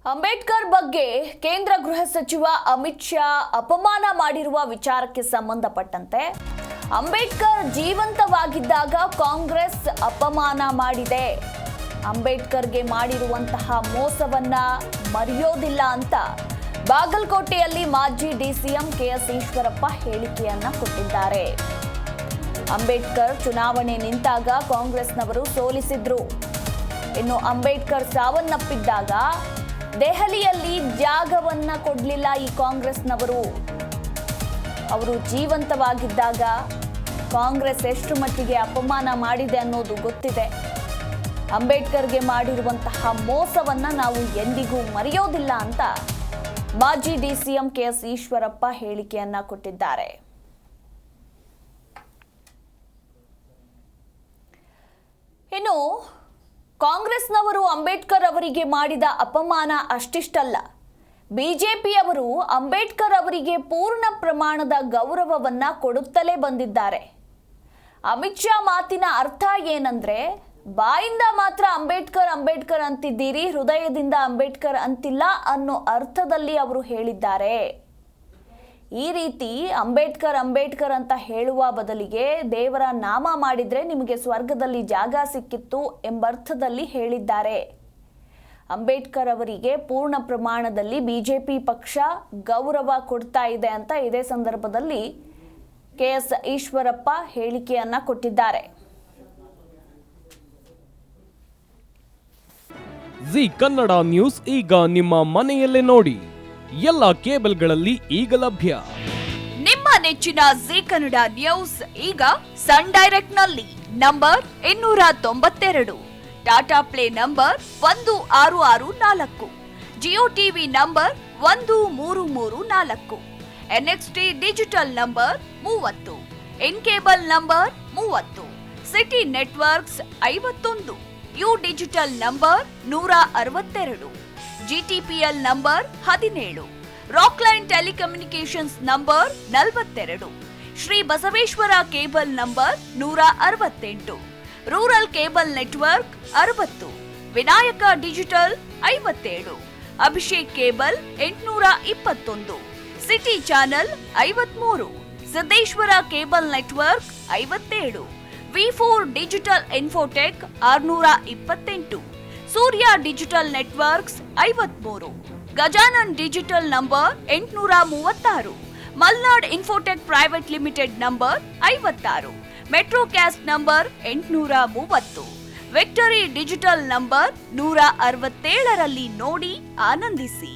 ಅಂಬೇಡ್ಕರ್ ಬಗ್ಗೆ ಕೇಂದ್ರ ಗೃಹ ಸಚಿವ ಅಮಿತ್ ಶಾ ಅಪಮಾನ ಮಾಡಿರುವ ವಿಚಾರಕ್ಕೆ ಸಂಬಂಧಪಟ್ಟಂತೆ ಅಂಬೇಡ್ಕರ್ ಜೀವಂತವಾಗಿದ್ದಾಗ ಕಾಂಗ್ರೆಸ್ ಅಪಮಾನ ಮಾಡಿದೆ. ಅಂಬೇಡ್ಕರ್ಗೆ ಮಾಡಿರುವಂತಹ ಮೋಸವನ್ನ ಮರೆಯೋದಿಲ್ಲ ಅಂತ ಬಾಗಲಕೋಟೆಯಲ್ಲಿ ಮಾಜಿ ಡಿಸಿಎಂ ಕೆಎಸ್ ಈಶ್ವರಪ್ಪ ಹೇಳಿಕೆಯನ್ನ ಕೊಟ್ಟಿದ್ದಾರೆ. ಅಂಬೇಡ್ಕರ್ ಚುನಾವಣೆ ನಿಂತಾಗ ಕಾಂಗ್ರೆಸ್ನವರು ಸೋಲಿಸಿದ್ರು. ಇನ್ನು ಅಂಬೇಡ್ಕರ್ ಸಾವನ್ನಪ್ಪಿದ್ದಾಗ ದೆಹಲಿಯಲ್ಲಿ ಜಾಗವನ್ನ ಕೊಡಲಿಲ್ಲ ಈ ಕಾಂಗ್ರೆಸ್ನವರು. ಅವರು ಜೀವಂತವಾಗಿದ್ದಾಗ ಕಾಂಗ್ರೆಸ್ ಎಷ್ಟು ಮಟ್ಟಿಗೆ ಅಪಮಾನ ಮಾಡಿದೆ ಅನ್ನೋದು ಗೊತ್ತಿದೆ. ಅಂಬೇಡ್ಕರ್ಗೆ ಮಾಡಿರುವಂತಹ ಮೋಸವನ್ನ ನಾವು ಎಂದಿಗೂ ಮರೆಯೋದಿಲ್ಲ ಅಂತ ಮಾಜಿ ಡಿಸಿಎಂ ಕೆಎಸ್ ಈಶ್ವರಪ್ಪ ಹೇಳಿಕೆಯನ್ನ ಕೊಟ್ಟಿದ್ದಾರೆ. ಇನ್ನು ಕಾಂಗ್ರೆಸ್ನವರು ಅಂಬೇಡ್ಕರ್ ಅವರಿಗೆ ಮಾಡಿದ ಅಪಮಾನ ಅಷ್ಟಿಷ್ಟಲ್ಲ, ಬಿಜೆಪಿಯವರು ಅಂಬೇಡ್ಕರ್ ಅವರಿಗೆ ಪೂರ್ಣ ಪ್ರಮಾಣದ ಗೌರವವನ್ನ ಕೊಡುತ್ತಲೇ ಬಂದಿದ್ದಾರೆ. ಅಮಿತ್ ಶಾ ಮಾತಿನ ಅರ್ಥ ಏನಂದ್ರೆ, ಬಾಯಿಂದ ಮಾತ್ರ ಅಂಬೇಡ್ಕರ್ ಅಂಬೇಡ್ಕರ್ ಅಂತಿದ್ದೀರಿ, ಹೃದಯದಿಂದ ಅಂಬೇಡ್ಕರ್ ಅಂತಿಲ್ಲ ಅನ್ನೋ ಅರ್ಥದಲ್ಲಿ ಅವರು ಹೇಳಿದ್ದಾರೆ. ಈ ರೀತಿ ಅಂಬೇಡ್ಕರ್ ಅಂಬೇಡ್ಕರ್ ಅಂತ ಹೇಳುವ ಬದಲಿಗೆ ದೇವರ ನಾಮ ಮಾಡಿದ್ರೆ ನಿಮಗೆ ಸ್ವರ್ಗದಲ್ಲಿ ಜಾಗ ಸಿಕ್ಕಿತ್ತು ಎಂಬರ್ಥದಲ್ಲಿ ಹೇಳಿದ್ದಾರೆ. ಅಂಬೇಡ್ಕರ್ ಅವರಿಗೆ ಪೂರ್ಣ ಪ್ರಮಾಣದಲ್ಲಿ ಬಿಜೆಪಿ ಪಕ್ಷ ಗೌರವ ಕೊಡ್ತಾ ಇದೆ ಅಂತ ಇದೇ ಸಂದರ್ಭದಲ್ಲಿ ಕೆಎಸ್ ಈಶ್ವರಪ್ಪ ಹೇಳಿಕೆಯನ್ನ ಕೊಟ್ಟಿದ್ದಾರೆ. ಜಿ ಕನ್ನಡ ನ್ಯೂಸ್ ಈಗ ನಿಮ್ಮ ಮನೆಯಲ್ಲೇ ನೋಡಿ. ಎಲ್ಲ ಕೇಬಲ್ಗಳಲ್ಲಿ ಈಗ ಲಭ್ಯ. ನಿಮ್ಮ ನೆಚ್ಚಿನ ಜಿ ಕನ್ನಡ ನ್ಯೂಸ್ ಈಗ ಸನ್ ಡೈರೆಕ್ಟ್ ನಲ್ಲಿ number 292, Tata play number 1664, Jio TV number 1334, NXT digital number 30, in cable number 30, city networks 51, U digital number 162, GTPL number 17, Rockline telecommunications number 42, Shri Basaveshwara cable number 168, rural cable network 60, Vinayaka digital 57, Abhishek cable 821, city channel 53, Siddeshwara cable network 57, ವಿ4 digital infotech 628, Surya digital networks 53, Gajanan digital number 836, Malnad infotech private limited number 56, metro cast number 830, victory digital number 167ರಲ್ಲಿ ನೋಡಿ ಆನಂದಿಸಿ.